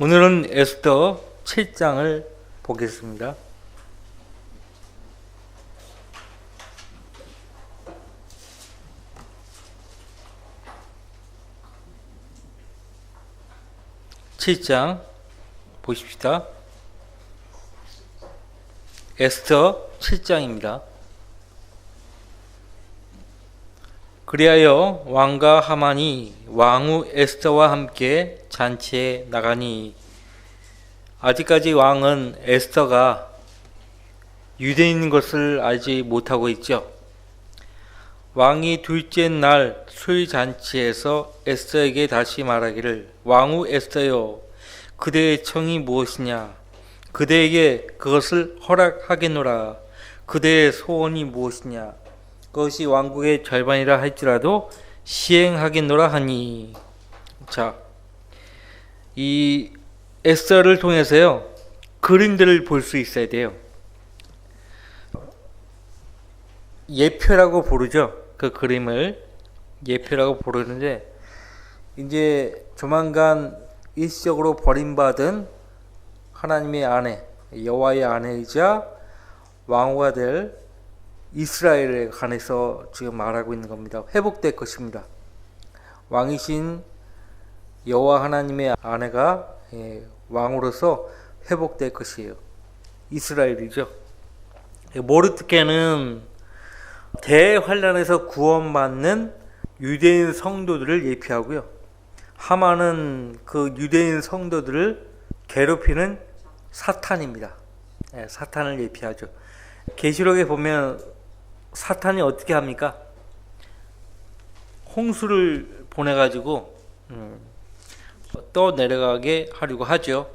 오늘은 에스더 7장을 보겠습니다. (7장) 보십시다. 에스더 7장입니다. 그리하여 왕과 하만이 왕후 에스더와 함께 잔치에 나가니, 아직까지 왕은 에스더가 유대인인 것을 알지 못하고 있죠. 왕이 둘째 날 술 잔치에서 에스더에게 다시 말하기를, 왕후 에스더여, 그대의 청이 무엇이냐? 그대에게 그것을 허락하겠노라. 그대의 소원이 무엇이냐? 그것이 왕국의 절반이라 할지라도 시행하겠노라 하니. 자, 이 에스더를 통해서요, 그림들을 볼 수 있어야 돼요. 예표라고 부르죠. 그 그림을 예표라고 부르는데, 이제 조만간 일시적으로 버림받은 하나님의 아내, 여호와의 아내이자 왕후가 될 이스라엘에 관해서 지금 말하고 있는 겁니다. 회복될 것입니다. 왕이신 여호와 하나님의 아내가 왕으로서 회복될 것이에요. 이스라엘이죠. 모르드케는 대환란에서 구원받는 유대인 성도들을 예표하고요. 하만은 그 유대인 성도들을 괴롭히는 사탄입니다. 사탄을 예표하죠. 계시록에 보면 사탄이 어떻게 합니까? 홍수를 보내가지고 또 내려가게 하려고 하죠.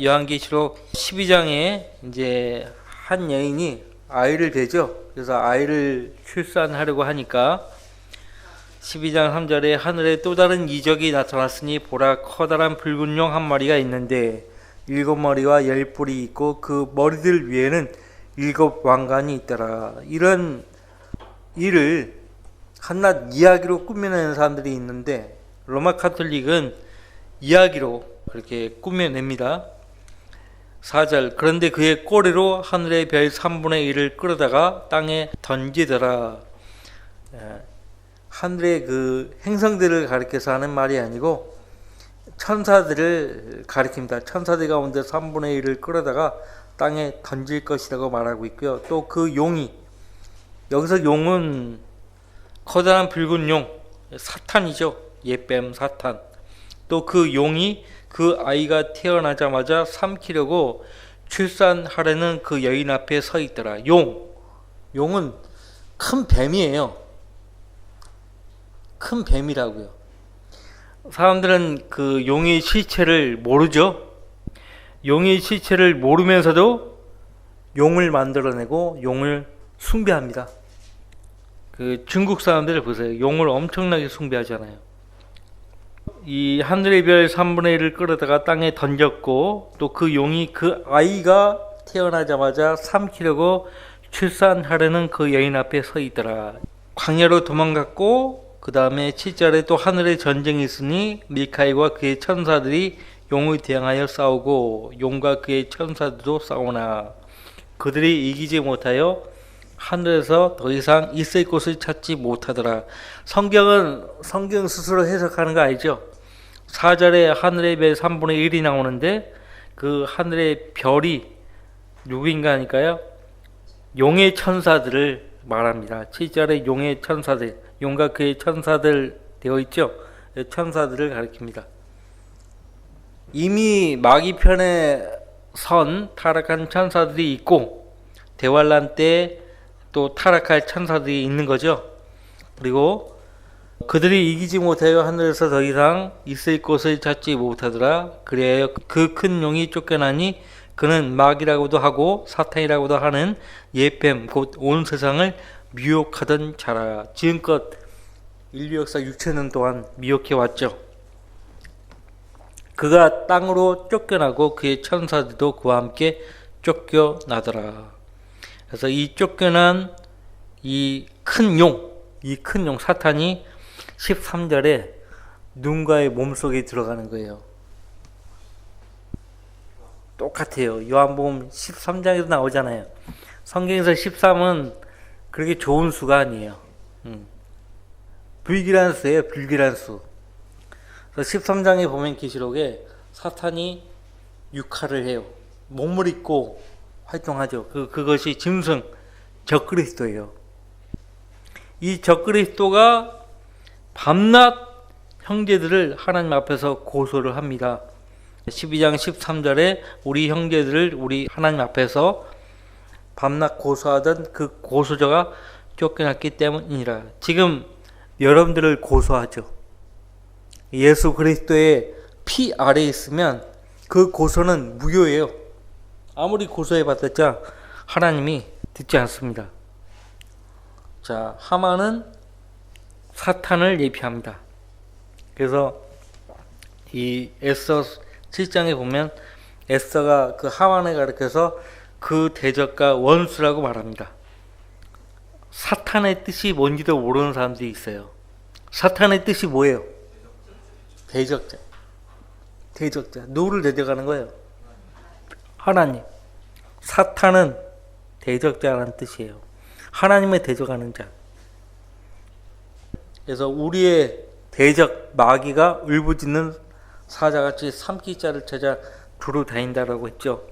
요한계시록 12장에 이제 한 여인이 아이를 베죠. 그래서 아이를 출산하려고 하니까 12장 3절에 하늘에 또 다른 이적이 나타났으니 보라, 커다란 붉은 용 한 마리가 있는데 7머리와 10뿔이 있고 그 머리들 위에는 7 왕관이 있더라. 이런 일을 한낱 이야기로 꾸며내는 사람들이 있는데, 로마 카톨릭은 이야기로 그렇게 꾸며냅니다. 4절, 그런데 그의 꼬리로 하늘의 별 3분의 1을 끌어다가 땅에 던지더라. 하늘의 그 행성들을 가리켜서 하는 말이 아니고 천사들을 가리킵니다. 천사들 가운데 3분의 1을 끌어다가 땅에 던질 것이라고 말하고 있고요. 또 그 용이, 여기서 용은 커다란 붉은 용, 사탄이죠. 옛뱀 사탄. 또 그 용이 그 아이가 태어나자마자 삼키려고 출산하려는 그 여인 앞에 서 있더라. 용은 큰 뱀이에요. 큰 뱀이라고요. 사람들은 그 용의 실체를 모르죠. 용의 실체를 모르면서도 용을 만들어내고 용을 숭배합니다. 그 중국 사람들을 보세요. 용을 엄청나게 숭배하잖아요. 이 하늘의 별 3분의 1을 끌어다가 땅에 던졌고, 또 그 용이 그 아이가 태어나자마자 삼키려고 출산하려는 그 여인 앞에 서 있더라. 광야로 도망갔고, 그 다음에 7절에 또 하늘에 전쟁이 있으니 미카엘과 그의 천사들이 용을 대항하여 싸우고 용과 그의 천사들도 싸우나 그들이 이기지 못하여 하늘에서 더 이상 있을 곳을 찾지 못하더라. 성경 스스로 해석하는 거 아니죠? 4절에 하늘의 별 3분의 1이 나오는데, 그 하늘의 별이 누구인가 하니까요, 용의 천사들을 말합니다. 7절에 용의 천사들, 용과 그의 천사들 되어 있죠. 천사들을 가리킵니다. 이미 마귀편에 선 타락한 천사들이 있고, 대환란 때 또 타락할 천사들이 있는 거죠. 그리고 그들이 이기지 못하여 하늘에서 더 이상 있을 곳을 찾지 못하더라. 그래야 그 큰 용이 쫓겨나니 그는 마귀라고도 하고 사탄이라고도 하는 옛뱀, 곧 온 세상을 미혹하던 자라. 지금껏 인류 역사 6천년 동안 미혹해 왔죠. 그가 땅으로 쫓겨나고 그의 천사들도 그와 함께 쫓겨나더라. 그래서 이 쫓겨난 이 큰 용 사탄이 13절에 누군가의 몸속에 들어가는 거예요. 똑같아요. 요한복음 13장에도 나오잖아요. 성경에서 13은 그렇게 좋은 수가 아니에요. 불길한 수예요. 불길한 수. 그래서 13장에 보면 계시록에 사탄이 육화를 해요. 몸을 입고 활동하죠. 그것이 짐승 적그리스도예요. 이 적그리스도가 밤낮 형제들을 하나님 앞에서 고소를 합니다. 12장 13절에 우리 형제들을 우리 하나님 앞에서 밤낮 고소하던 그 고소자가 쫓겨났기 때문이라. 지금 여러분들을 고소하죠. 예수 그리스도의 피 아래에 있으면 그 고소는 무효예요. 아무리 고소해봤자 하나님이 듣지 않습니다. 자, 하만은 사탄을 예표합니다. 그래서 이 에스더 7장에 보면 에스더가 그 하만을 가리켜서 그 대적과 원수라고 말합니다. 사탄의 뜻이 뭔지도 모르는 사람들이 있어요. 사탄의 뜻이 뭐예요? 대적자. 대적자. 누구를 대적하는 거예요? 하나님. 사탄은 대적자라는 뜻이에요. 하나님의 대적하는 자. 그래서 우리의 대적 마귀가 울부짖는 사자같이 삼키자를 찾아 두루 다닌다라고 했죠.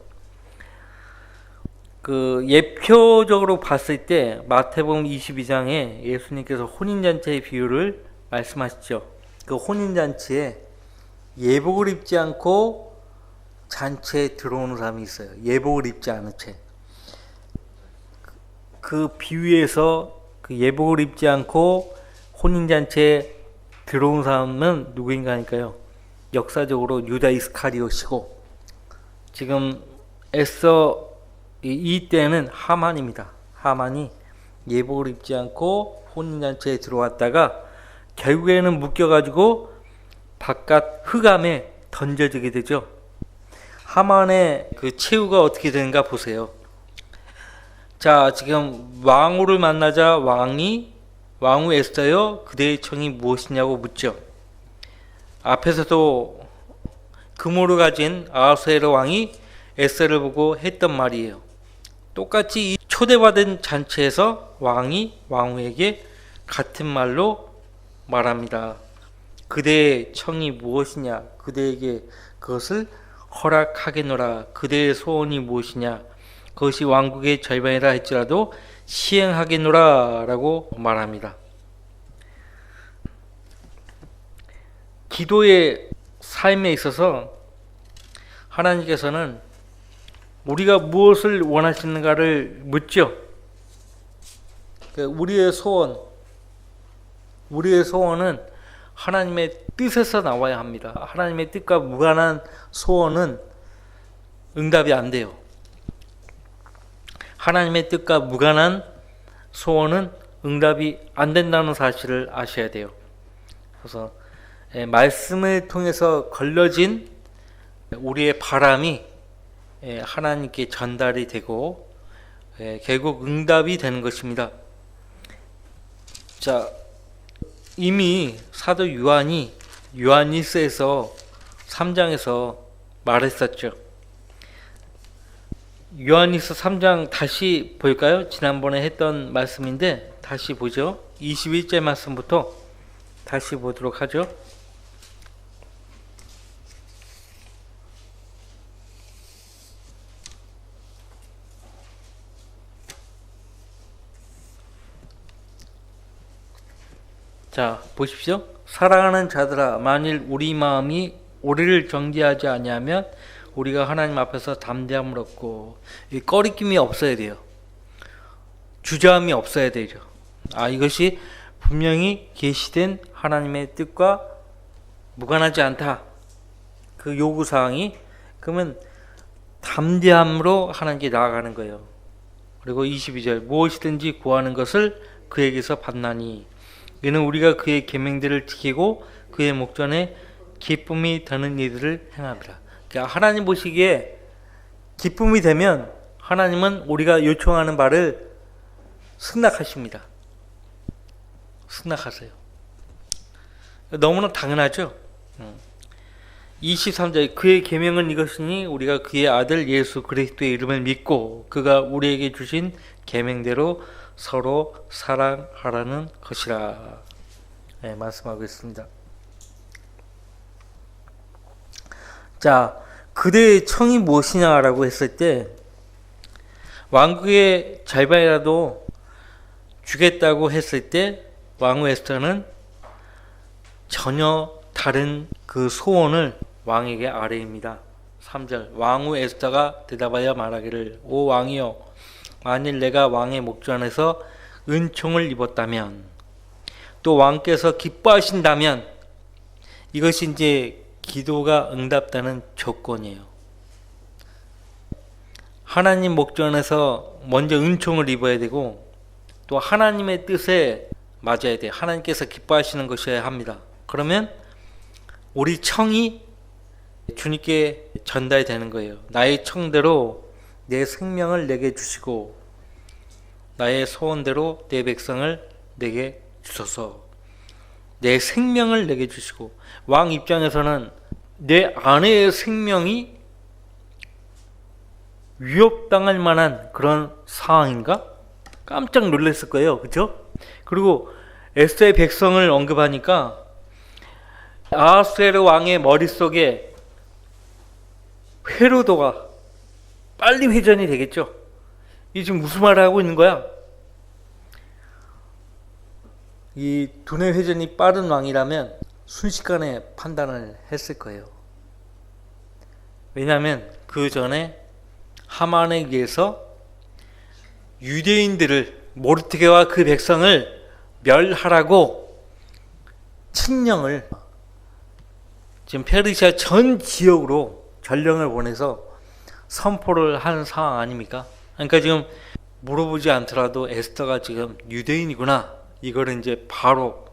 그 예표적으로 봤을 때 마태복음 22장에 예수님께서 혼인잔치의 비유를 말씀하시죠. 그 혼인잔치에 예복을 입지 않고 잔치에 들어오는 사람이 있어요. 예복을 입지 않은 채. 그 비유에서 그 예복을 입지 않고 혼인잔치에 들어온 사람은 누구인가 하니까요. 역사적으로 유다 이스카리ot이고 지금 에스더 이 때는 하만입니다. 하만이 예복을 입지 않고 혼인잔치에 들어왔다가 결국에는 묶여가지고 바깥 흑암에 던져지게 되죠. 하만의 그 최후가 어떻게 되는가 보세요. 자, 지금 왕후를 만나자 왕후 에스더여 그대의 청이 무엇이냐고 묻죠. 앞에서도 금으로 가진 아하수에로 왕이 에스더를 보고 했던 말이에요. 똑같이 이 초대받은 잔치에서 왕이 왕후에게 같은 말로 말합니다. 그대의 청이 무엇이냐? 그대에게 그것을 허락하겠노라. 그대의 소원이 무엇이냐? 그것이 왕국의 절반이라 할지라도 시행하겠노라 라고 말합니다. 기도의 삶에 있어서 하나님께서는 우리가 무엇을 원하시는가를 묻죠. 우리의 소원은 하나님의 뜻에서 나와야 합니다. 하나님의 뜻과 무관한 소원은 응답이 안 돼요. 하나님의 뜻과 무관한 소원은 응답이 안 된다는 사실을 아셔야 돼요. 그래서 말씀을 통해서 걸러진 우리의 바람이 하나님께 전달이 되고 결국 응답이 되는 것입니다. 자, 이미 사도 요한일서에서 3장에서 말했었죠. 요한일서 3장 다시 볼까요? 지난번에 했던 말씀인데 다시 보죠. 21절 말씀부터 다시 보도록 하죠. 자, 보십시오. 사랑하는 자들아, 만일 우리 마음이 우리를 정죄하지 아니하면 우리가 하나님 앞에서 담대함을 얻고 꺼리낌이 없어야 돼요. 주저함이 없어야 되죠. 이것이 분명히 계시된 하나님의 뜻과 무관하지 않다. 그 요구사항이 그러면 담대함으로 하나님께 나아가는 거예요. 그리고 22절 무엇이든지 구하는 것을 그에게서 받나니 이는 우리가 그의 계명들을 지키고 그의 목전에 기쁨이 되는 일들을 행합니다. 그러니까 하나님 보시기에 기쁨이 되면 하나님은 우리가 요청하는 바를 승낙하십니다. 승낙하세요. 너무나 당연하죠. 23절 그의 계명은 이것이니 우리가 그의 아들 예수 그리스도의 이름을 믿고 그가 우리에게 주신 계명대로 서로 사랑하라는 것이라. 네, 말씀하고 있습니다. 자, 그대의 청이 무엇이냐라고 했을 때 왕국의 절반이라도 주겠다고 했을 때 왕후 에스더는 전혀 다른 그 소원을 왕에게 아뢰입니다. 3절 왕후 에스더가 대답하여 말하기를 오 왕이여 만일 내가 왕의 목전에서 은총을 입었다면 또 왕께서 기뻐하신다면 이것이 이제 기도가 응답되는 조건이에요. 하나님 목전에서 먼저 은총을 입어야 되고 또 하나님의 뜻에 맞아야 돼요. 하나님께서 기뻐하시는 것이어야 합니다. 그러면 우리 청이 주님께 전달되는 거예요. 나의 청대로 내 생명을 내게 주시고 나의 소원대로 내 백성을 내게 주소서. 내 생명을 내게 주시고 왕 입장에서는 내 아내의 생명이 위협당할 만한 그런 상황인가? 깜짝 놀랐을 거예요. 그렇죠? 그리고 에스더의 백성을 언급하니까 아하수에로 왕의 머릿속에 회로도가 빨리 회전이 되겠죠. 이 지금 무슨 말을 하고 있는 거야? 이 두뇌 회전이 빠른 왕이라면 순식간에 판단을 했을 거예요. 왜냐하면 그 전에 하만에 의해서 유대인들을 모르드게와 그 백성을 멸하라고 칙령을 지금 페르시아 전 지역으로 전령을 보내서 선포를 한 상황 아닙니까? 그러니까 지금 물어보지 않더라도 에스더가 지금 유대인이구나 이거를 이제 바로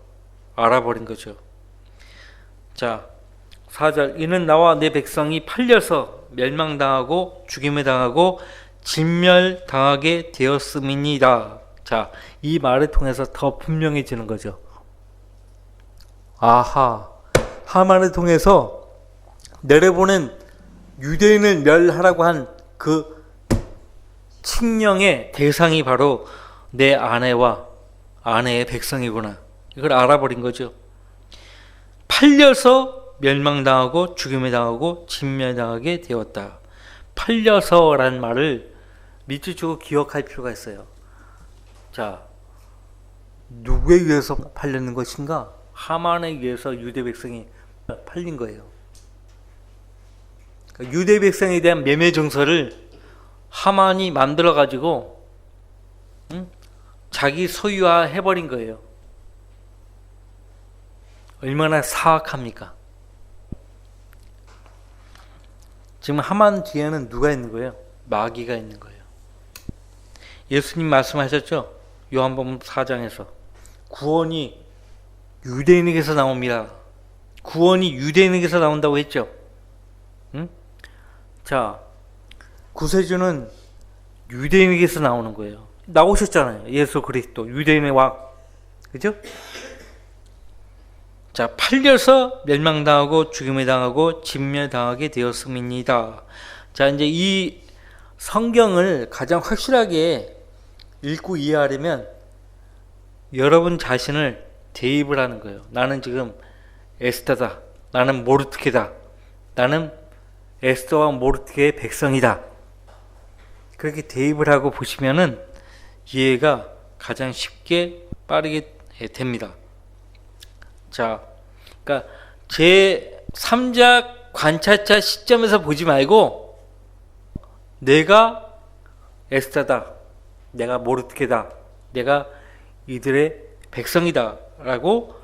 알아버린 거죠. 자, 4절 이는 나와 내 백성이 팔려서 멸망당하고 죽임을 당하고 진멸당하게 되었음이니이다. 자, 이 말을 통해서 더 분명해지는 거죠. 아하, 하만을 통해서 내려보낸 유대인을 멸하라고 한 그 칙령의 대상이 바로 내 아내와 아내의 백성이구나. 이걸 알아버린 거죠. 팔려서 멸망당하고 죽임을 당하고 진멸당하게 되었다. 팔려서라는 말을 밑줄 주고 기억할 필요가 있어요. 자, 누구에 의해서 팔렸는 것인가? 하만에 의해서 유대 백성이 팔린 거예요. 유대 백성에 대한 매매 정서를 하만이 만들어 가지고 자기 소유화 해버린 거예요. 얼마나 사악합니까? 지금 하만 뒤에는 누가 있는 거예요? 마귀가 있는 거예요. 예수님 말씀하셨죠? 요한복음 4장에서 구원이 유대인에게서 나옵니다. 구원이 유대인에게서 나온다고 했죠? 응? 자, 구세주는 유대인에게서 나오는 거예요. 나오셨잖아요. 예수 그리스도 유대인의 왕. 그죠? 자, 팔려서 멸망당하고 죽임을 당하고 진멸당하게 되었음이니이다. 자, 이제 이 성경을 가장 확실하게 읽고 이해하려면 여러분 자신을 대입을 하는 거예요. 나는 지금 에스더다. 나는 모르드게다. 나는 에스더와 모르드게의 백성이다. 그렇게 대입을 하고 보시면은 이해가 가장 쉽게 빠르게 됩니다. 자, 그러니까 제 3자 관찰자 시점에서 보지 말고 내가 에스더다, 내가 모르드게다, 내가 이들의 백성이다 라고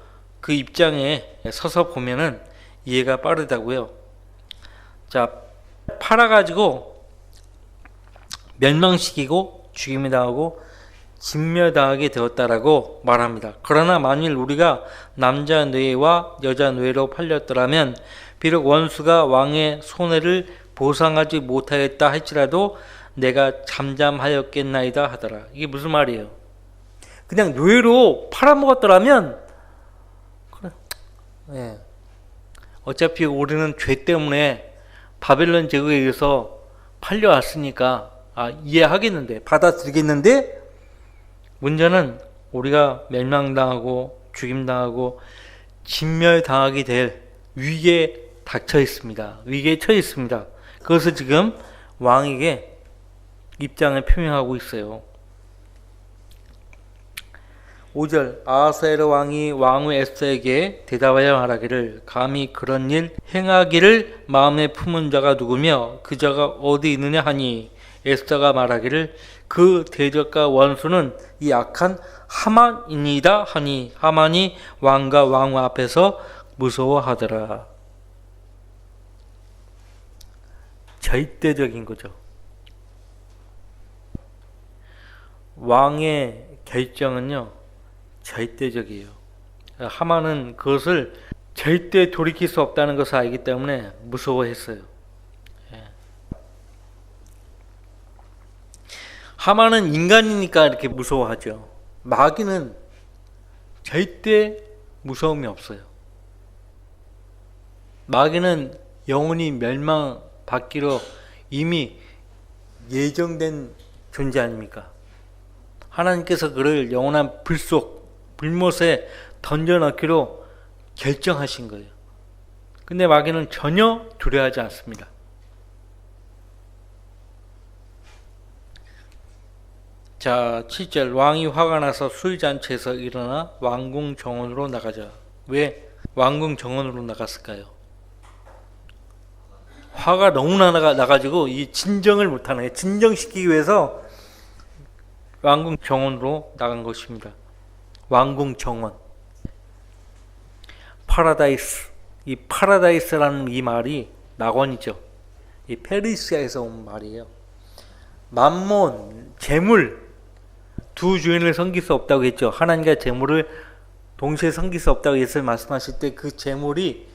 그 입장에 서서 보면은 이해가 빠르다고요. 자, 팔아가지고 멸망시키고 죽임을 당하고 진멸당하게 되었다라고 말합니다. 그러나 만일 우리가 남자 노예와 여자 노예로 팔렸더라면 비록 원수가 왕의 손해를 보상하지 못하였다 할지라도 내가 잠잠하였겠나이다 하더라. 이게 무슨 말이에요? 그냥 노예로 팔아먹었더라면 그래, 예, 어차피 우리는 죄 때문에 바벨론 제국에 의해서 팔려왔으니까 이해하겠는데, 받아들이겠는데, 문제는 우리가 멸망당하고 죽임당하고 진멸당하게 될 위기에 닥쳐 있습니다. 위기에 처해 있습니다. 그것을 지금 왕에게 입장을 표명하고 있어요. 5절 아하스웨로 왕이 왕후 에스더에게 대답하여 말하기를 감히 그런 일 행하기를 마음에 품은 자가 누구며 그 자가 어디 있느냐 하니 에스더가 말하기를 그 대적과 원수는 이 악한 하만이니이다 하니 하만이 왕과 왕후 앞에서 무서워하더라. 절대적인 거죠. 왕의 결정은요 절대적이에요. 하만은 그것을 절대 돌이킬 수 없다는 것을 알기 때문에 무서워했어요. 하만은 인간이니까 이렇게 무서워하죠. 마귀는 절대 무서움이 없어요. 마귀는 영원히 멸망받기로 이미 예정된 존재 아닙니까? 하나님께서 그를 영원한 불못에 던져넣기로 결정하신 거예요. 근데 마귀는 전혀 두려워하지 않습니다. 자, 7절 왕이 화가 나서 술잔치에서 일어나 왕궁 정원으로 나가자. 왜 왕궁 정원으로 나갔을까요? 화가 너무나 나가지고 이 진정을 못하네. 진정시키기 위해서 왕궁 정원으로 나간 것입니다. 왕궁 정원. 파라다이스. 이 파라다이스라는 이 말이 낙원이죠. 이 페르시아에서 온 말이에요. 만몬, 재물, 두 주인을 섬길 수 없다고 했죠. 하나님과 재물을 동시에 섬길 수 없다고 예수를 말씀하실 때 그 재물이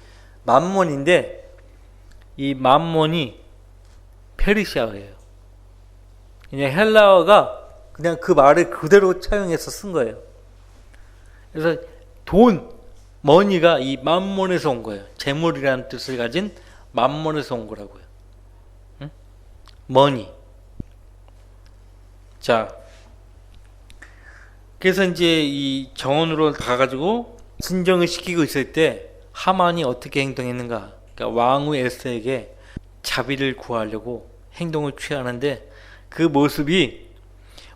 만몬인데 이 만몬이 페르시아어예요. 그냥 헬라어가 그냥 그 말을 그대로 차용해서 쓴 거예요. 그래서 돈, 머니가 이 만몬에서 온 거예요. 재물이라는 뜻을 가진 만몬에서 온 거라고요. 응? 머니. 자, 그래서 이제 이 정원으로 가가지고 진정을 시키고 있을 때 하만이 어떻게 행동했는가? 그러니까 왕후 에스더에게 자비를 구하려고 행동을 취하는데 그 모습이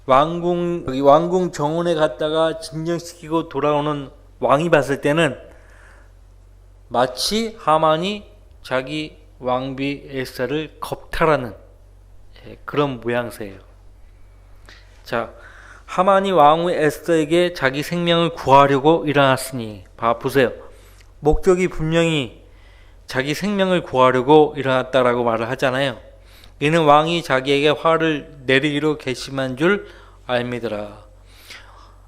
왕궁 정원에 갔다가 진정시키고 돌아오는 왕이 봤을 때는 마치 하만이 자기 왕비 에스더를 겁탈하는 그런 모양새예요. 자, 하만이 왕후 에스더에게 자기 생명을 구하려고 일어났으니 보세요. 목적이 분명히 자기 생명을 구하려고 일어났다라고 말을 하잖아요. 이는 왕이 자기에게 화를 내리기로 결심한 줄 알미더라.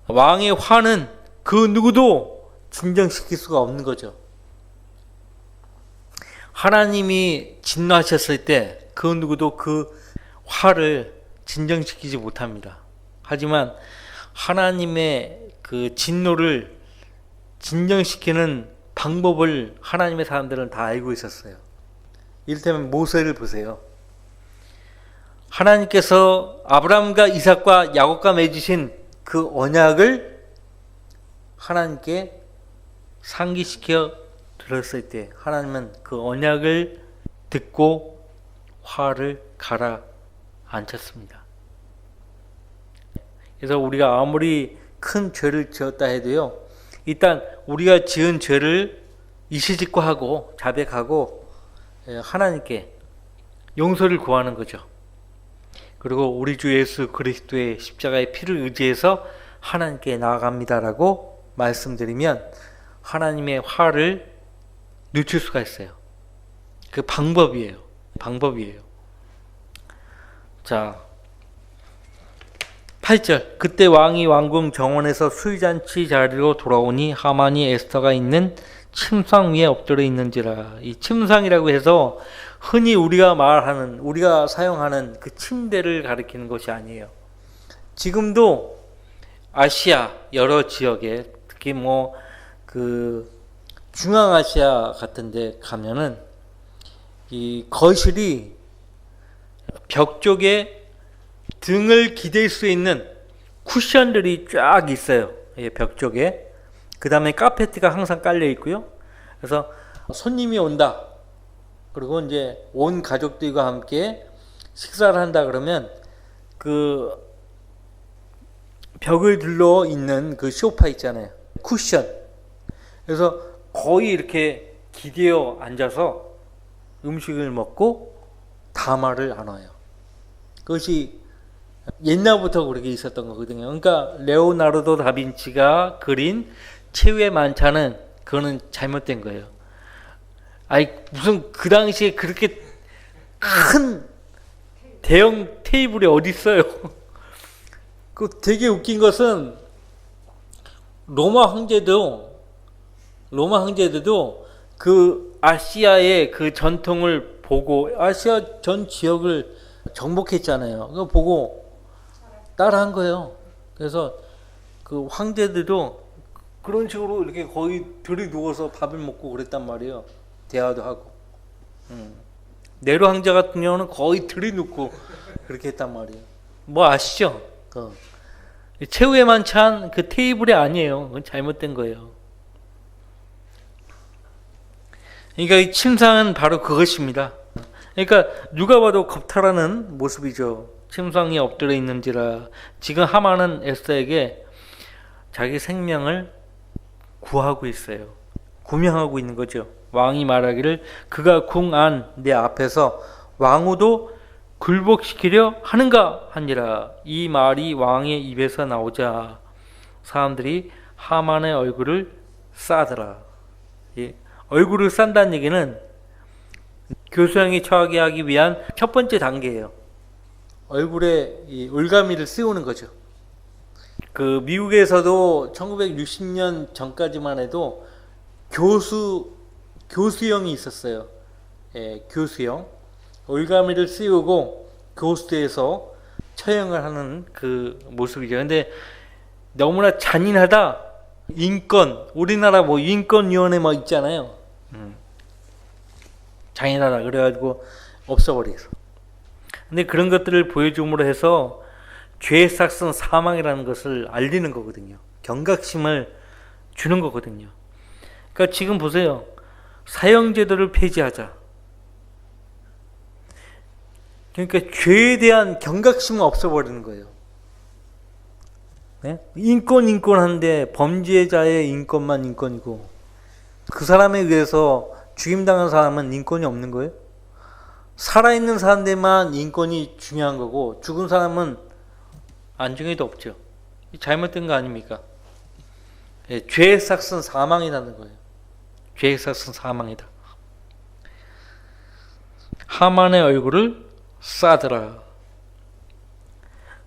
왕의 화는 그 누구도 진정시킬 수가 없는 거죠. 하나님이 진노하셨을 때 그 누구도 그 화를 진정시키지 못합니다. 하지만 하나님의 그 진노를 진정시키는 방법을 하나님의 사람들은 다 알고 있었어요. 이를테면 모세를 보세요. 하나님께서 아브라함과 이삭과 야곱과 맺으신 그 언약을 하나님께 상기시켜 드렸을 때 하나님은 그 언약을 듣고 화를 가라앉혔습니다. 그래서 우리가 아무리 큰 죄를 지었다 해도요, 일단 우리가 지은 죄를 이시직고하고 자백하고 하나님께 용서를 구하는 거죠. 그리고 우리 주 예수 그리스도의 십자가의 피를 의지해서 하나님께 나아갑니다라고 말씀드리면 하나님의 화를 늦출 수가 있어요. 그 방법이에요. 자, 8절 그때 왕이 왕궁 정원에서 술잔치 자리로 돌아오니 하만이 에스더가 있는 침상 위에 엎드려 있는지라. 이 침상이라고 해서 흔히 우리가 사용하는 그 침대를 가리키는 것이 아니에요. 지금도 아시아 여러 지역에 특히 그 중앙아시아 같은데 가면은 이 거실이 벽 쪽에 등을 기댈 수 있는 쿠션들이 쫙 있어요. 벽 쪽에. 그 다음에 카페트가 항상 깔려 있고요. 그래서 손님이 온다. 그리고 이제 온 가족들과 함께 식사를 한다 그러면 그 벽을 둘러 있는 그 소파 있잖아요. 쿠션. 그래서 거의 이렇게 기대어 앉아서 음식을 먹고 담화를 나눠요. 그것이 옛날부터 그렇게 있었던 거거든요. 그러니까 레오나르도 다빈치가 그린 최후의 만찬은 그거는 잘못된 거예요. 아니 무슨 그 당시에 그렇게 큰 대형 테이블이 어디 있어요? 그 되게 웃긴 것은 로마 황제들도 그 아시아의 그 전통을 보고 아시아 전 지역을 정복했잖아요. 그거 보고 따라한 거예요. 그래서 그 황제들도 그런 식으로 이렇게 거의 들이 누워서 밥을 먹고 그랬단 말이에요. 대화도 하고. 네로 황제 같은 경우는 거의 들이 눕고 그렇게 했단 말이에요. 뭐 아시죠? 최후의 만찬 그 테이블이 아니에요. 그건 잘못된 거예요. 그러니까 이 침상은 바로 그것입니다. 그러니까 누가 봐도 겁탈하는 모습이죠. 침상이 엎드려 있는지라. 지금 하만은 에스더에게 자기 생명을 구하고 있어요. 구명하고 있는 거죠. 왕이 말하기를 그가 궁 안 내 앞에서 왕후도 굴복시키려 하는가 하니라. 이 말이 왕의 입에서 나오자 사람들이 하만의 얼굴을 싸더라. 얼굴을 싼다는 얘기는 교수형이 처하게 하기 위한 첫 번째 단계예요. 얼굴에 이 올가미를 씌우는 거죠. 그 미국에서도 1960년 전까지만 해도 교수형이 있었어요. 교수형. 올가미를 씌우고 교수대에서 처형을 하는 그 모습이죠. 근데 너무나 잔인하다. 인권, 우리나라 뭐 인권위원회 뭐 있잖아요. 잔인하다. 그래가지고 없어버리겠어. 근데 그런 것들을 보여줌으로 해서 죄의 삭은 사망이라는 것을 알리는 거거든요. 경각심을 주는 거거든요. 그러니까 지금 보세요. 사형제도를 폐지하자. 그러니까 죄에 대한 경각심은 없어버리는 거예요. 네? 인권한데 범죄자의 인권만 인권이고 그 사람에 의해서 죽임당한 사람은 인권이 없는 거예요. 살아있는 사람들만 인권이 중요한 거고 죽은 사람은 안중에도 없죠. 잘못된 거 아닙니까? 죄의 삭은 사망이라는 거예요. 죄의 삭은 사망이다. 하만의 얼굴을 싸더라.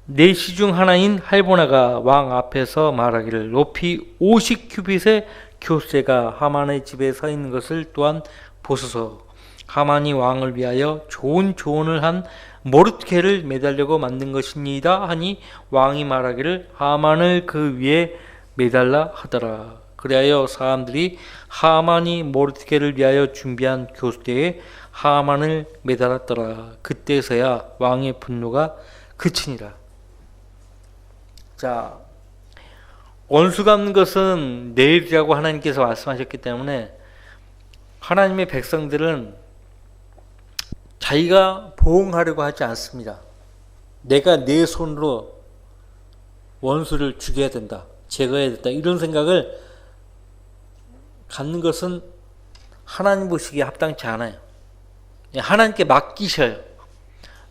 내시 중 하나인 할보나가 왕 앞에서 말하기를 높이 50규빗의 교세가 하만의 집에 서 있는 것을 또한 보소서. 하만이 왕을 위하여 좋은 조언을 한 모르드케를 매달려고 만든 것입니다 하니 왕이 말하기를 하만을 그 위에 매달라 하더라. 그리하여 사람들이 하만이 모르드케를 위하여 준비한 교수대에 하만을 매달았더라. 그때서야 왕의 분노가 그치니라. 자, 원수 갚는 것은 내일이라고 하나님께서 말씀하셨기 때문에 하나님의 백성들은 자기가 보응하려고 하지 않습니다. 내가 내 손으로 원수를 죽여야 된다. 제거해야 된다. 이런 생각을 갖는 것은 하나님 보시기에 합당치 않아요. 하나님께 맡기셔요.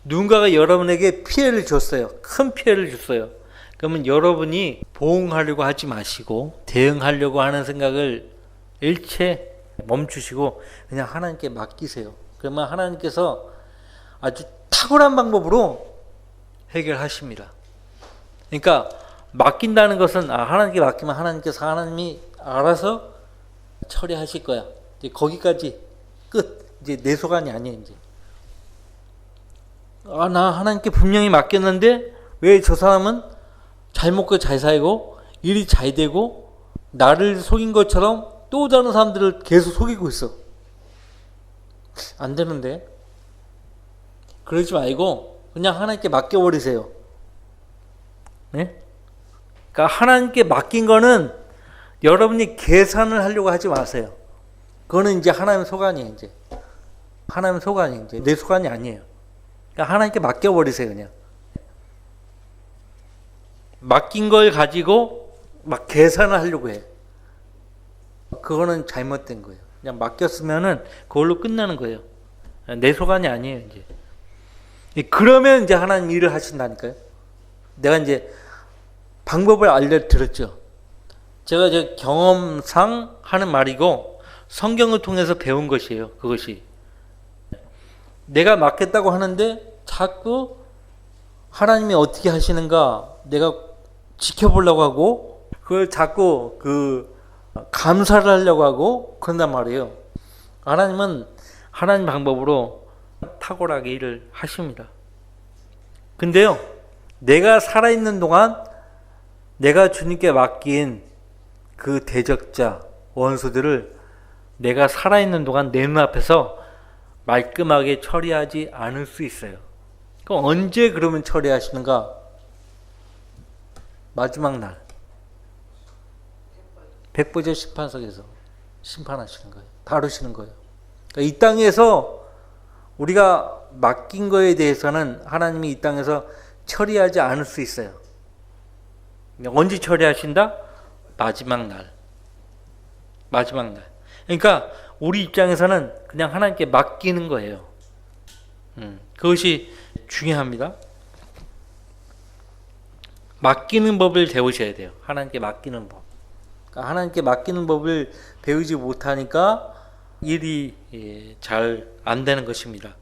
누군가가 여러분에게 피해를 줬어요. 큰 피해를 줬어요. 그러면 여러분이 보응하려고 하지 마시고 대응하려고 하는 생각을 일체 멈추시고 그냥 하나님께 맡기세요. 그러면 하나님께서 아주 탁월한 방법으로 해결하십니다. 그러니까 맡긴다는 것은 하나님께 맡기면 하나님이 알아서 처리하실 거야. 이제 거기까지 끝. 이제 내 소관이 아니에요. 이제 나 하나님께 분명히 맡겼는데 왜 저 사람은 잘 먹고 잘 살고 일이 잘 되고 나를 속인 것처럼 또 다른 사람들을 계속 속이고 있어. 안 되는데. 그러지 말고 그냥 하나님께 맡겨버리세요. 네? 그러니까 하나님께 맡긴 거는 여러분이 계산을 하려고 하지 마세요. 그거는 이제 하나님 소관이에요. 이제 하나님 소관이 이제 내 소관이 아니에요. 그러니까 하나님께 맡겨버리세요. 그냥 맡긴 걸 가지고 막 계산을 하려고 해. 그거는 잘못된 거예요. 그냥 맡겼으면은 그걸로 끝나는 거예요. 내 소관이 아니에요. 이제 그러면 이제 하나님 일을 하신다니까요. 내가 이제 방법을 알려드렸죠. 제가 제 경험상 하는 말이고 성경을 통해서 배운 것이에요. 그것이 내가 맡겠다고 하는데 자꾸 하나님이 어떻게 하시는가 내가 지켜보려고 하고 그걸 자꾸 감사를 하려고 하고 그런단 말이에요. 하나님은 하나님 방법으로 탁월하게 일을 하십니다. 근데요, 내가 살아있는 동안 내가 주님께 맡긴 그 대적자, 원수들을 내가 살아있는 동안 내 눈앞에서 말끔하게 처리하지 않을 수 있어요. 그럼 언제 그러면 처리하시는가? 마지막 날 백보자 심판석에서 심판하시는 거예요. 다루시는 거예요. 그러니까 이 땅에서 우리가 맡긴 거에 대해서는 하나님이 이 땅에서 처리하지 않을 수 있어요. 언제 처리하신다? 마지막 날. 마지막 날. 그러니까 우리 입장에서는 그냥 하나님께 맡기는 거예요. 그것이 중요합니다. 맡기는 법을 배우셔야 돼요. 하나님께 맡기는 법. 그러니까 하나님께 맡기는 법을 배우지 못하니까 일이 잘 안 되는 것입니다.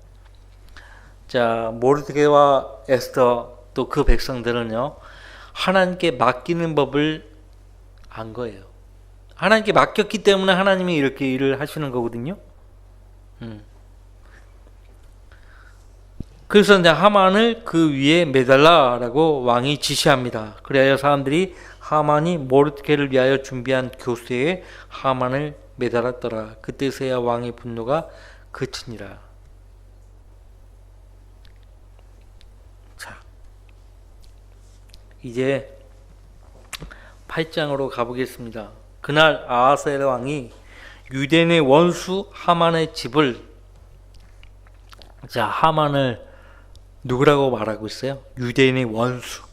자, 모르드게와 에스더 또 그 백성들은요, 하나님께 맡기는 법을 안 거예요. 하나님께 맡겼기 때문에 하나님이 이렇게 일을 하시는 거거든요. 그래서 이제 하만을 그 위에 매달라라고 왕이 지시합니다. 그래야 사람들이 하만이 모르드게를 위하여 준비한 교수에 하만을 매달았더라. 그때서야 왕의 분노가 그치니라. 자, 이제 8장으로 가보겠습니다. 그날 아하스엘 왕이 유대인의 원수 하만의 집을, 자, 하만을 누구라고 말하고 있어요? 유대인의 원수.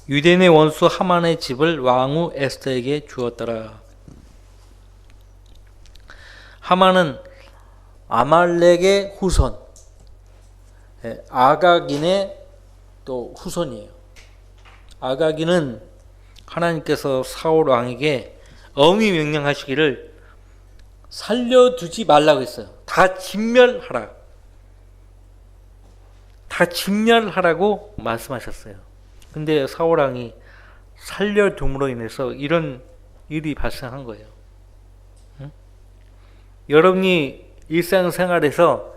유대인의 원수 하만의 집을 왕후 에스더에게 주었더라. 하만은 아말렉의 후손, 아가긴의 또 후손이에요. 아가긴은 하나님께서 사울 왕에게 엄히 명령하시기를 살려두지 말라고 했어요. 다 진멸하라. 다 진멸하라고 말씀하셨어요. 근데 사울 왕이 살려둠으로 인해서 이런 일이 발생한 거예요. 응? 여러분이 일상생활에서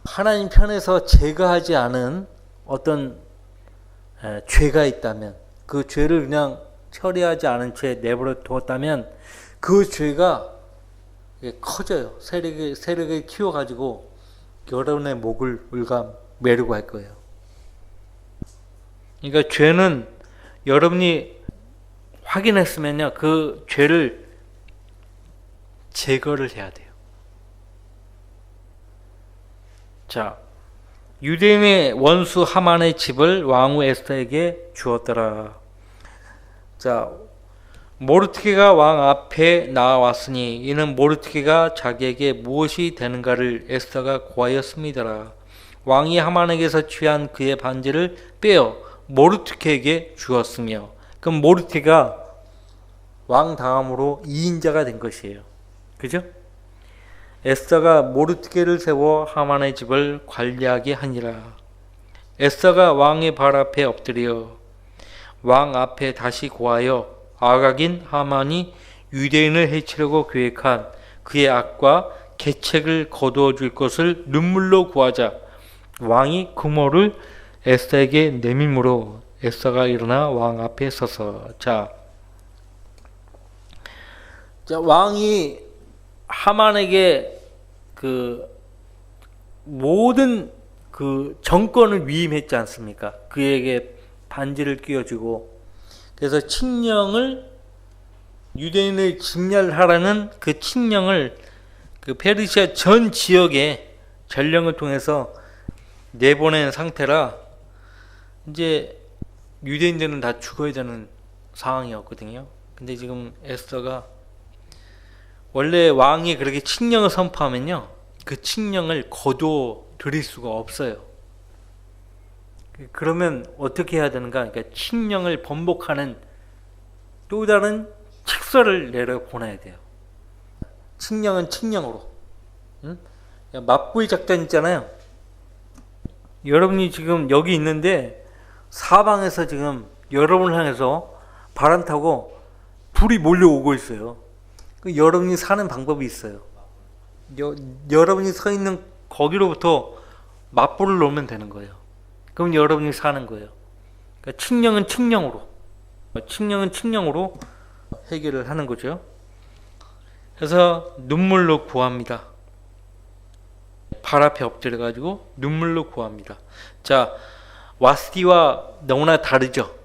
하나님 편에서 제거하지 않은 어떤 죄가 있다면 그 죄를 그냥 처리하지 않은 채 내버려 두었다면 그 죄가 커져요. 세력을 키워가지고 여러분의 목을 매르고 할 거예요. 그러니까 죄는 여러분이 확인했으면요, 그 죄를 제거를 해야 돼요. 자, 유대인의 원수 하만의 집을 왕후 에스더에게 주었더라. 자, 모르드게가 왕 앞에 나왔으니 이는 모르드게가 자기에게 무엇이 되는가를 에스더가 고하였음이더라. 왕이 하만에게서 취한 그의 반지를 빼어 모르드게에게 주었으며, 그럼 모르드게가 왕 다음으로 2인자가 된 것이에요. 그죠? 에스더가 모르드게를 세워 하만의 집을 관리하게 하니라. 에스더가 왕의 발 앞에 엎드려 왕 앞에 다시 고하여 아각인 하만이 유대인을 해치려고 계획한 그의 악과 계책을 거두어 줄 것을 눈물로 구하자 왕이 금호를 에스더에게 내밀므로 에스더가 일어나 왕 앞에 서서, 자, 자, 왕이 하만에게 그 모든 그 정권을 위임했지 않습니까? 그에게 반지를 끼워주고, 그래서 칙령을, 유대인을 진멸하라는 그 칙령을 그 페르시아 전 지역에 전령을 통해서 내보낸 상태라 이제 유대인들은 다 죽어야 되는 상황이었거든요. 근데 지금 에스더가, 원래 왕이 그렇게 칙령을 선포하면요, 그 칙령을 거둬 들일 수가 없어요. 그러면 어떻게 해야 되는가? 그러니까 칙령을 번복하는 또 다른 칙서를 내려 보내야 돼요. 칙령은 칙령으로. 응? 맞불 작전 있잖아요. 여러분이 지금 여기 있는데 사방에서 지금 여러분을 향해서 바람 타고 불이 몰려오고 있어요. 여러분이 사는 방법이 있어요. 여러분이 서 있는 거기로부터 맞불을 놓으면 되는 거예요. 그럼 여러분이 사는 거예요. 그러니까 칙령은 칙령으로, 칙령은 칙령으로 해결을 하는 거죠. 그래서 눈물로 구합니다. 발 앞에 엎드려가지고 눈물로 구합니다. 자, 와스디와 너무나 다르죠.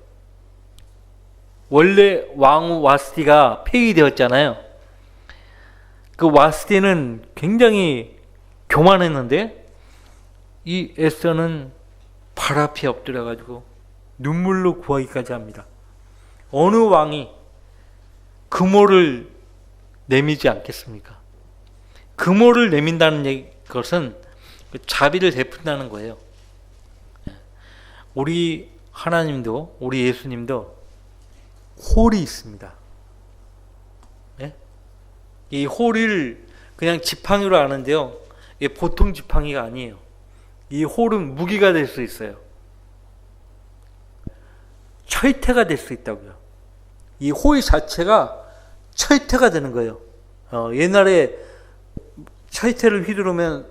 원래 왕 와스디가 폐위되었잖아요. 그 와스디는 굉장히 교만했는데 이 에스더는 발 앞에 엎드려가지고 눈물로 구하기까지 합니다. 어느 왕이 금호를 내미지 않겠습니까? 금호를 내민다는 것은 자비를 베푼다는 거예요. 우리 하나님도, 우리 예수님도 홀이 있습니다. 네? 이 홀을 그냥 지팡이로 아는데요, 이게 보통 지팡이가 아니에요. 이 홀은 무기가 될 수 있어요. 철퇴가 될 수 있다고요. 이 홀 자체가 철퇴가 되는 거예요. 옛날에 철퇴를 휘두르면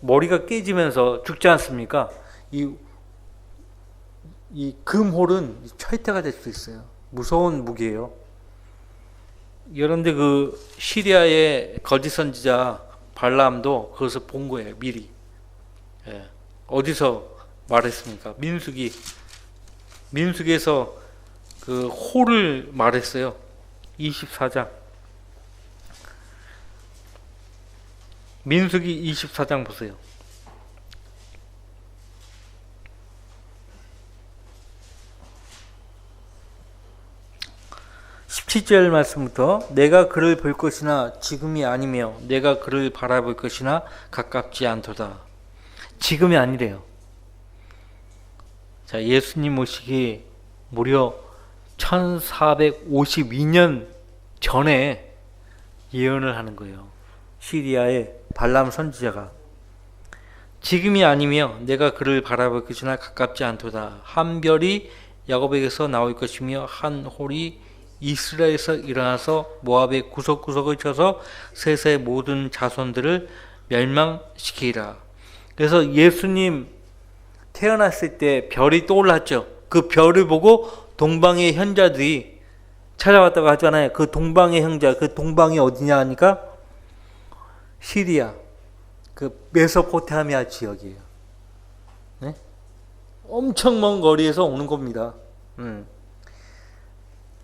머리가 깨지면서 죽지 않습니까? 이 금홀은 철퇴가 될 수 있어요. 무서운 무기예요. 여러분들 그 시리아의 거짓 선지자 발람도 그것을 본 거예요, 미리. 예. 어디서 말했습니까? 민수기에서 그 홀을 말했어요. 24장. 민수기 24장 보세요. 17절 말씀부터, 내가 그를 볼 것이나 지금이 아니며 내가 그를 바라볼 것이나 가깝지 않도다. 지금이 아니래요. 자, 예수님 오시기 무려 1452년 전에 예언을 하는 거예요. 시리아의 발람 선지자가 지금이 아니며 내가 그를 바라볼 것이나 가깝지 않도다. 한 별이 야곱에게서 나올 것이며 한 홀이 이스라엘에서 일어나서 모압의 구석구석을 쳐서 셋의 모든 자손들을 멸망시키리라. 그래서 예수님 태어났을 때 별이 떠올랐죠. 그 별을 보고 동방의 현자들이 찾아왔다고 하잖아요. 그 동방의 형제, 그 동방이 어디냐 하니까 시리아, 그 메소포타미아 지역이에요. 네? 엄청 먼 거리에서 오는 겁니다.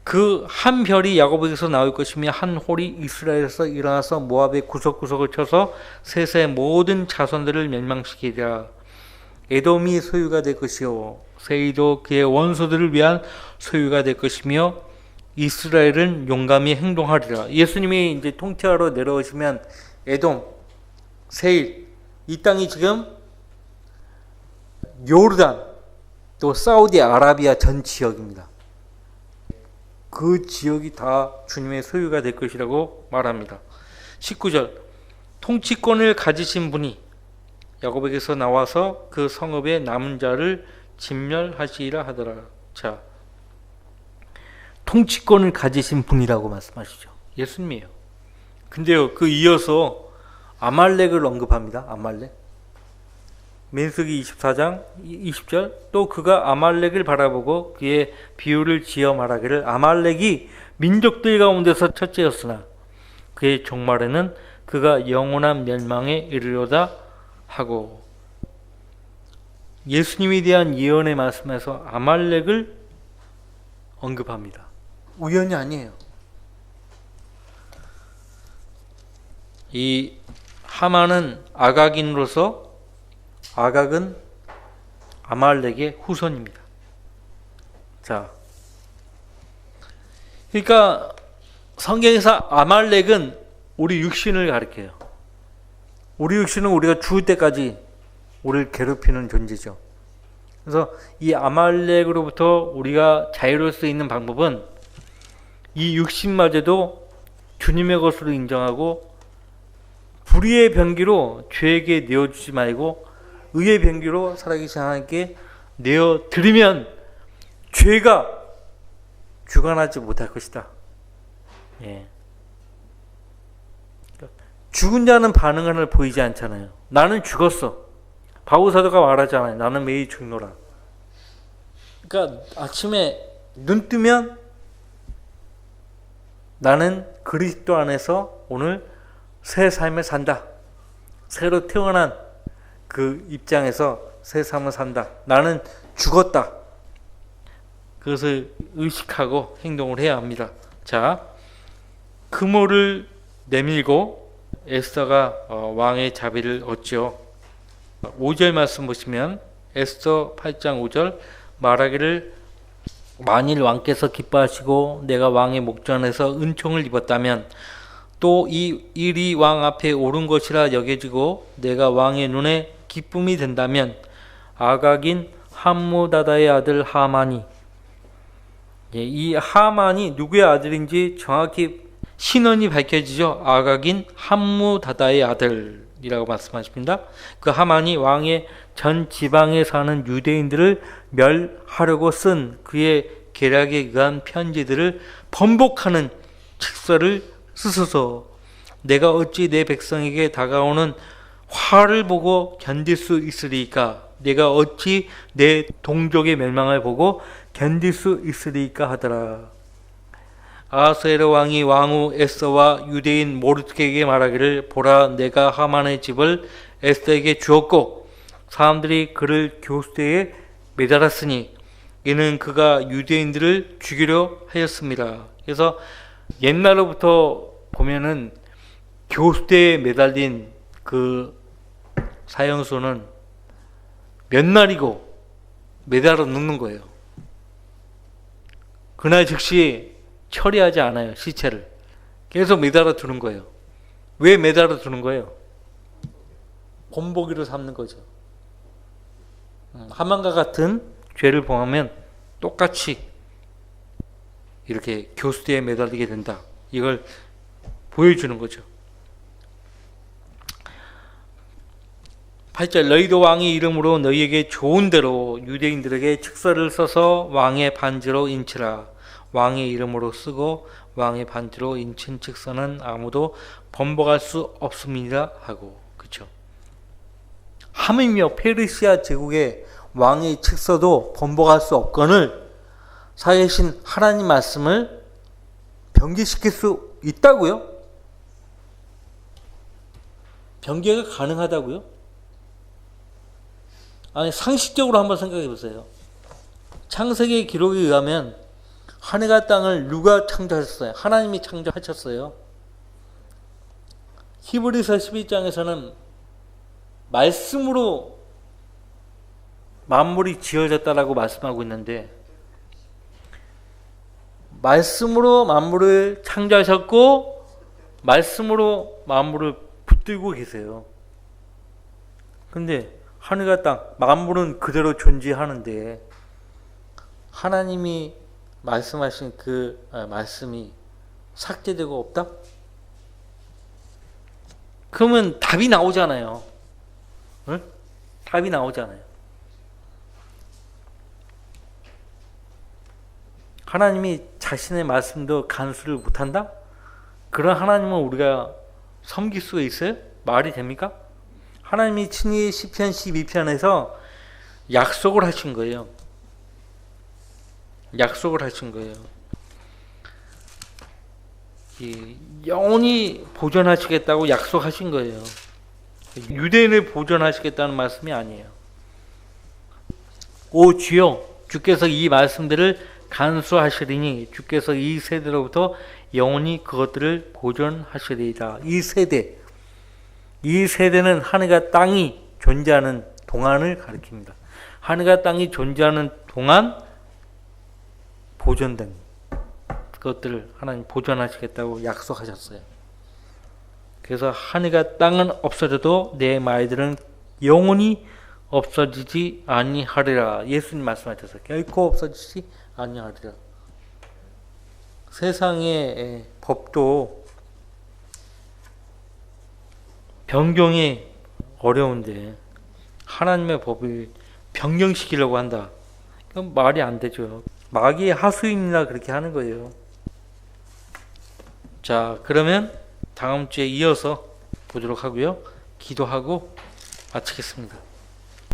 그 한 별이 야곱에게서 나올 것이며 한 홀이 이스라엘에서 일어나서 모압의 구석구석을 쳐서 셋의 모든 자손들을 멸망시키리라. 에돔이 소유가 될 것이요 세일도 그의 원수들을 위한 소유가 될 것이며 이스라엘은 용감히 행동하리라. 예수님이 이제 통치하러 내려오시면 에돔, 세일, 이 땅이 지금 요르단, 또 사우디아라비아 전 지역입니다. 그 지역이 다 주님의 소유가 될 것이라고 말합니다. 19절, 통치권을 가지신 분이 야곱에게서 나와서 그 성읍의 남은 자를 진멸하시리라 하더라. 자, 통치권을 가지신 분이라고 말씀하시죠. 예수님이에요. 근데요, 그 이어서 아말렉을 언급합니다. 아말렉. 민수기 24장 20절, 또 그가 아말렉을 바라보고 그의 비유를 지어 말하기를 아말렉이 민족들 가운데서 첫째였으나 그의 종말에는 그가 영원한 멸망에 이르려다 하고, 예수님에 대한 예언의 말씀에서 아말렉을 언급합니다. 우연이 아니에요. 이 하만은 아각인으로서 아각은 아말렉의 후손입니다. 자, 그러니까 성경에서 아말렉은 우리 육신을 가리켜요. 우리 육신은 우리가 죽을 때까지 우리를 괴롭히는 존재죠. 그래서 이 아말렉으로부터 우리가 자유로울 수 있는 방법은 이 육신마저도 주님의 것으로 인정하고, 불의의 병기로 죄에게 내어주지 말고 의의 병기로 살아계신 하나님께 내어드리면 죄가 주관하지 못할 것이다. 예. 죽은 자는 반응을 보이지 않잖아요. 나는 죽었어. 바울사도가 말하잖아요. 나는 매일 죽노라. 그러니까 아침에 눈 뜨면 나는 그리스도 안에서 오늘 새 삶을 산다. 새로 태어난 그 입장에서 새 삶을 산다. 나는 죽었다. 그것을 의식하고 행동을 해야 합니다. 자, 그모를 내밀고 에스더가 왕의 자비를 얻죠. 5절 말씀 보시면 에스더 8장 5절, 말하기를 만일 왕께서 기뻐하시고 내가 왕의 목전에서 은총을 입었다면 또 이 일이 왕 앞에 옳은 것이라 여겨지고 내가 왕의 눈에 기쁨이 된다면 아각인 함무다다의 아들 하만이, 이 하만이 누구의 아들인지 정확히 신원이 밝혀지죠. 아각인 함무다다의 아들이라고 말씀하십니다. 그 하만이 왕의 전 지방에 사는 유대인들을 멸하려고 쓴 그의 계략에 의한 편지들을 번복하는 칙서를 쓰소서. 내가 어찌 내 백성에게 다가오는 화를 보고 견딜 수 있으리까? 내가 어찌 내 동족의 멸망을 보고 견딜 수 있으리까 하더라. 아하스웨로 왕이 왕후 에스더와 유대인 모르드게에게 말하기를, 보라, 내가 하만의 집을 에스더에게 주었고 사람들이 그를 교수대에 매달았으니 이는 그가 유대인들을 죽이려 하였습니다. 그래서 옛날로부터 보면은 교수대에 매달린 그 사형수는 몇 날이고 매달아 눕는 거예요. 그날 즉시 처리하지 않아요. 시체를 계속 매달아 두는 거예요. 왜 매달아 두는 거예요? 본보기로 삼는 거죠. 하만과 같은 죄를 범하면 똑같이 이렇게 교수대에 매달리게 된다. 이걸 보여주는 거죠. 8절, 너희도 왕의 이름으로 너희에게 좋은 대로 유대인들에게 칙서를 써서 왕의 반지로 인치라. 왕의 이름으로 쓰고 왕의 반지로 인친 칙서는 아무도 번복할 수 없습니다 하고, 그렇죠. 하물며 페르시아 제국의 왕의 칙서도 번복할 수 없거늘 살아계신 하나님 말씀을 변개시킬 수 있다고요? 변개가 가능하다고요? 아니, 상식적으로 한번 생각해 보세요. 창세기 기록에 의하면 하늘과 땅을 누가 창조하셨어요? 하나님이 창조하셨어요. 히브리서 11장에서는 말씀으로 만물이 지어졌다라고 말씀하고 있는데, 말씀으로 만물을 창조하셨고 말씀으로 만물을 붙들고 계세요. 근데 하늘과 땅, 만물은 그대로 존재하는데 하나님이 말씀하신 그 말씀이 삭제되고 없다? 그러면 답이 나오잖아요. 응? 답이 나오잖아요. 하나님이 자신의 말씀도 간수를 못한다? 그런 하나님은 우리가 섬길 수가 있어요? 말이 됩니까? 하나님이 친히 시편 12편에서 약속을 하신 거예요. 약속을 하신 거예요. 영원히 보존하시겠다고 약속하신 거예요. 유대인을 보존하시겠다는 말씀이 아니에요. 오 주여, 주께서 이 말씀들을 간수하시리니 주께서 이 세대로부터 영원히 그것들을 보존하시리이다. 이 세대는 하늘과 땅이 존재하는 동안을 가리킵니다. 하늘과 땅이 존재하는 동안 보존된 그것들을 하나님 보존하시겠다고 약속하셨어요. 그래서 하늘과 땅은 없어져도 내 말들은 영원히 없어지지 아니하리라. 예수님 말씀하셨어요. 결코 없어지지 아니하리라. 세상의 법도 변경이 어려운데 하나님의 법을 변경시키려고 한다. 그건 말이 안 되죠. 마귀의 하수인이나 그렇게 하는 거예요. 자, 그러면 다음 주에 이어서 보도록 하고요. 기도하고 마치겠습니다.